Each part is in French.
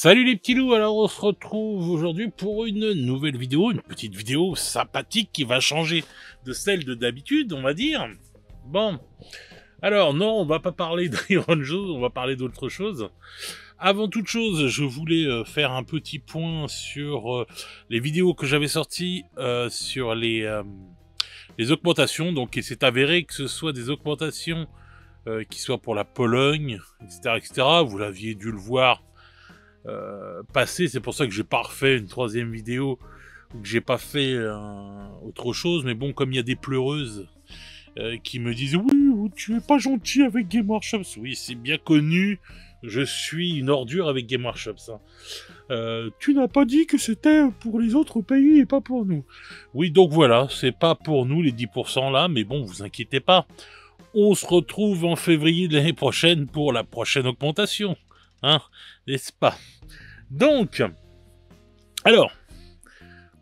Salut les petits loups, alors on se retrouve aujourd'hui pour une nouvelle vidéo, une petite vidéo sympathique qui va changer de celle de d'habitude, on va dire. Bon, alors non, on va pas parler d'Iron Joe, on va parler d'autre chose. Avant toute chose, je voulais faire un petit point sur les vidéos que j'avais sorties sur les augmentations. Donc il s'est avéré que ce soit des augmentations qui soient pour la Pologne, etc., etc. Vous l'aviez dû le voir passer, c'est pour ça que j'ai pas refait une troisième vidéo ou que j'ai pas fait autre chose, mais bon, comme il y a des pleureuses qui me disent oui, tu es pas gentil avec Game Workshops, oui, c'est bien connu, je suis une ordure avec Game Workshops, hein. Tu n'as pas dit que c'était pour les autres pays et pas pour nous. Oui, donc voilà, c'est pas pour nous les 10% là, mais bon, vous inquiétez pas, on se retrouve en février de l'année prochaine pour la prochaine augmentation, hein, n'est-ce pas? Donc, alors,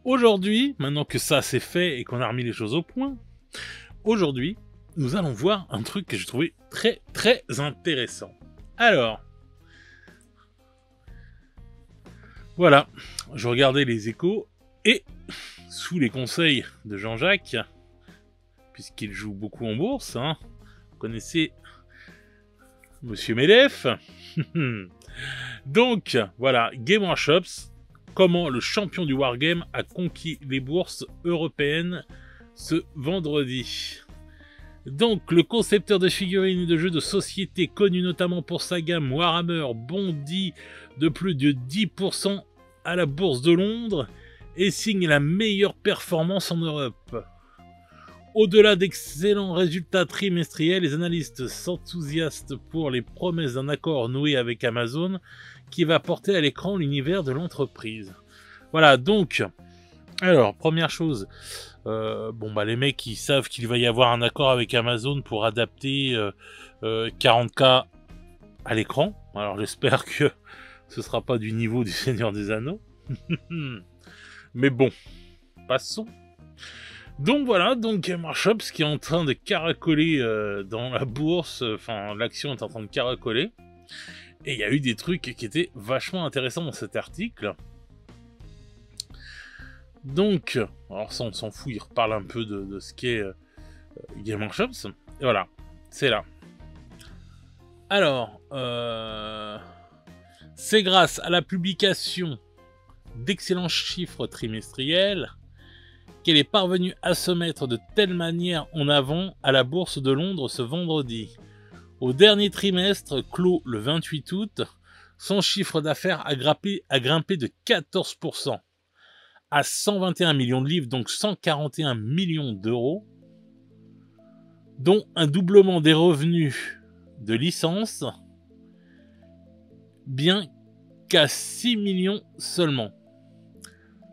aujourd'hui, maintenant que ça c'est fait et qu'on a remis les choses au point, aujourd'hui, nous allons voir un truc que j'ai trouvé très très intéressant. Alors, voilà, je regardais les échos et, sous les conseils de Jean-Jacques, puisqu'il joue beaucoup en bourse, hein, vous connaissez Monsieur Medef. Donc, voilà, Game Workshops, comment le champion du Wargame a conquis les bourses européennes ce vendredi. Donc, le concepteur de figurines et de jeux de société, connu notamment pour sa gamme Warhammer, bondit de plus de 10% à la bourse de Londres et signe la meilleure performance en Europe. Au-delà d'excellents résultats trimestriels, les analystes s'enthousiastent pour les promesses d'un accord noué avec Amazon qui va porter à l'écran l'univers de l'entreprise. Voilà, donc, alors, première chose, les mecs ils savent qu'il va y avoir un accord avec Amazon pour adapter 40K à l'écran. Alors j'espère que ce sera pas du niveau du Seigneur des Anneaux. Mais bon, passons. Donc voilà, donc Game Workshops qui est en train de caracoler dans la bourse, enfin l'action est en train de caracoler. Et il y a eu des trucs qui étaient vachement intéressants dans cet article. Donc, alors ça on s'en fout, il reparle un peu de ce qu'est Game Workshops. Et voilà, c'est là. Alors, c'est grâce à la publication d'excellents chiffres trimestriels qu'elle est parvenue à se mettre de telle manière en avant à la bourse de Londres ce vendredi. Au dernier trimestre, clos le 28 août, son chiffre d'affaires a grimpé de 14% à 121 millions de livres, donc 141 millions d'euros, dont un doublement des revenus de licence, bien qu'à 6 millions seulement.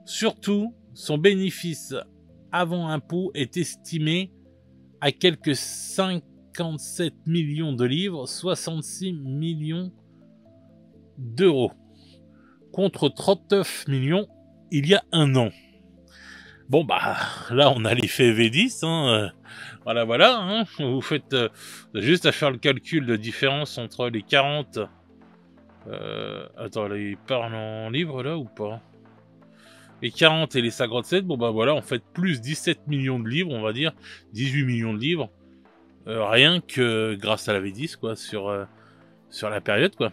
Surtout, son bénéfice avant impôt est estimé à quelques 57 millions de livres, 66 millions d'euros, contre 39 millions il y a un an. Bon bah là on a l'effet V10, hein, voilà, hein, vous faites juste à faire le calcul de différence entre les 40... attends, il parle en livres là ou pas? Les 40 et les 57, bon bah voilà, on fait plus 17 millions de livres, on va dire, 18 millions de livres, rien que grâce à la V10, quoi, sur la période, quoi.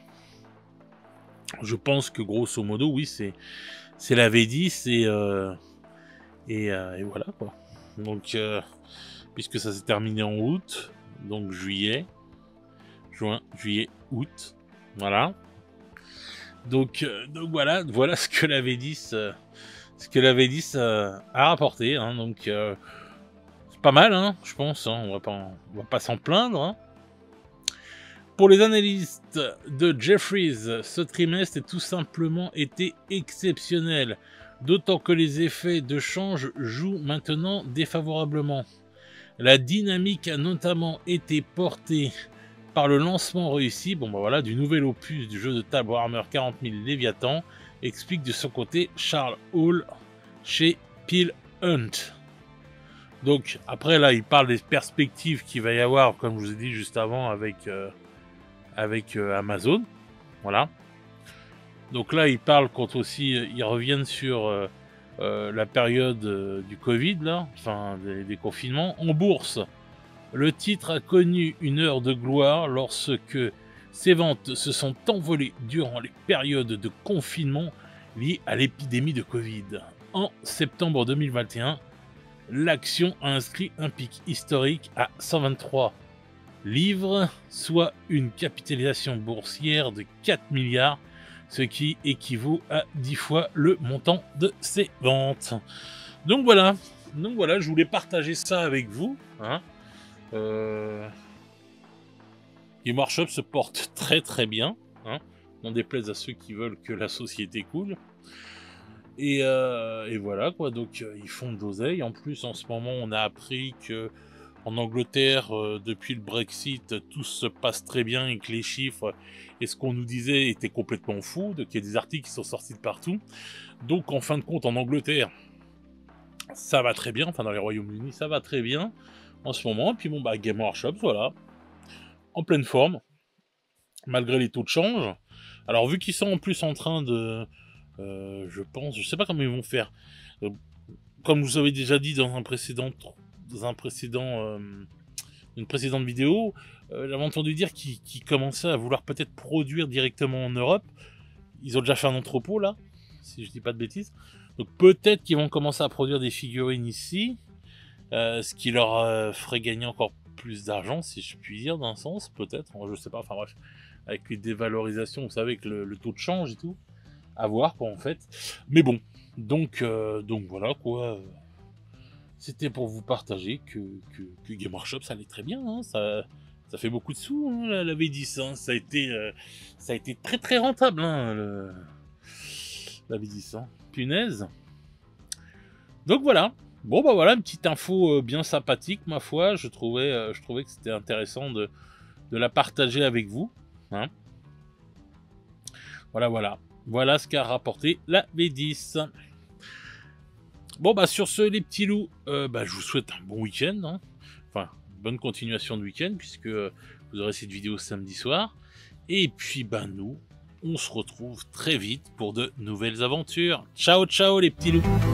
Je pense que grosso modo, oui, c'est la V10 et voilà, quoi. Donc, puisque ça s'est terminé en août, donc juin, juillet, août, voilà. Donc voilà ce que la V10... a rapporté, hein, donc c'est pas mal, hein, je pense, hein, on va pas s'en plaindre. Hein. Pour les analystes de Jefferies, ce trimestre a tout simplement été exceptionnel, d'autant que les effets de change jouent maintenant défavorablement. La dynamique a notamment été portée par le lancement réussi du nouvel opus du jeu de table Warhammer 40 000 Léviathan, explique de son côté Charles Hall chez Peel Hunt. Donc après là il parle des perspectives qu'il va y avoir, comme je vous ai dit juste avant, avec Amazon, voilà. Donc là, ils parlent quand aussi, ils reviennent sur la période du Covid, là, enfin des confinements. En bourse, le titre a connu une heure de gloire lorsque ses ventes se sont envolées durant les périodes de confinement liées à l'épidémie de Covid. En septembre 2021, l'action a inscrit un pic historique à 123 livres, soit une capitalisation boursière de 4 milliards, ce qui équivaut à 10 fois le montant de ses ventes. Donc voilà, je voulais partager ça avec vous. Hein. Game Workshop se porte très très bien, hein. On déplaise à ceux qui veulent que la société coule. Et voilà quoi, donc ils font de l'oseille. En plus, en ce moment, on a appris que en Angleterre, depuis le Brexit, tout se passe très bien et que les chiffres et ce qu'on nous disait était complètement fou, donc il y a des articles qui sont sortis de partout. Donc en fin de compte, en Angleterre, ça va très bien, enfin dans les Royaumes-Unis, ça va très bien en ce moment. Et puis bon, bah Game Workshop, voilà, en pleine forme, malgré les taux de change. Alors vu qu'ils sont en plus en train de... je pense, je sais pas comment ils vont faire. Comme je vous avais déjà dit dans une précédente vidéo, j'avais entendu dire qu'ils commençaient à vouloir peut-être produire directement en Europe. Ils ont déjà fait un entrepôt là, si je dis pas de bêtises. Donc peut-être qu'ils vont commencer à produire des figurines ici, ce qui leur ferait gagner encore plus d'argent, si je puis dire, d'un sens, peut-être. Je sais pas, enfin bref, avec les dévalorisations, vous savez, avec le taux de change et tout, à voir quoi en fait. Mais bon, donc voilà quoi. C'était pour vous partager que Game Workshop ça allait très bien, hein, ça fait beaucoup de sous, hein, la V10, hein, ça a été très très rentable, hein, la V10, hein. Punaise. Donc voilà. Bon bah voilà, une petite info bien sympathique ma foi. Je trouvais que c'était intéressant de la partager avec vous. Hein. Voilà ce qu'a rapporté la V10. Bon bah sur ce les petits loups, je vous souhaite un bon week-end. Hein. Enfin, bonne continuation de week-end puisque vous aurez cette vidéo samedi soir. Et puis bah nous, on se retrouve très vite pour de nouvelles aventures. Ciao ciao les petits loups.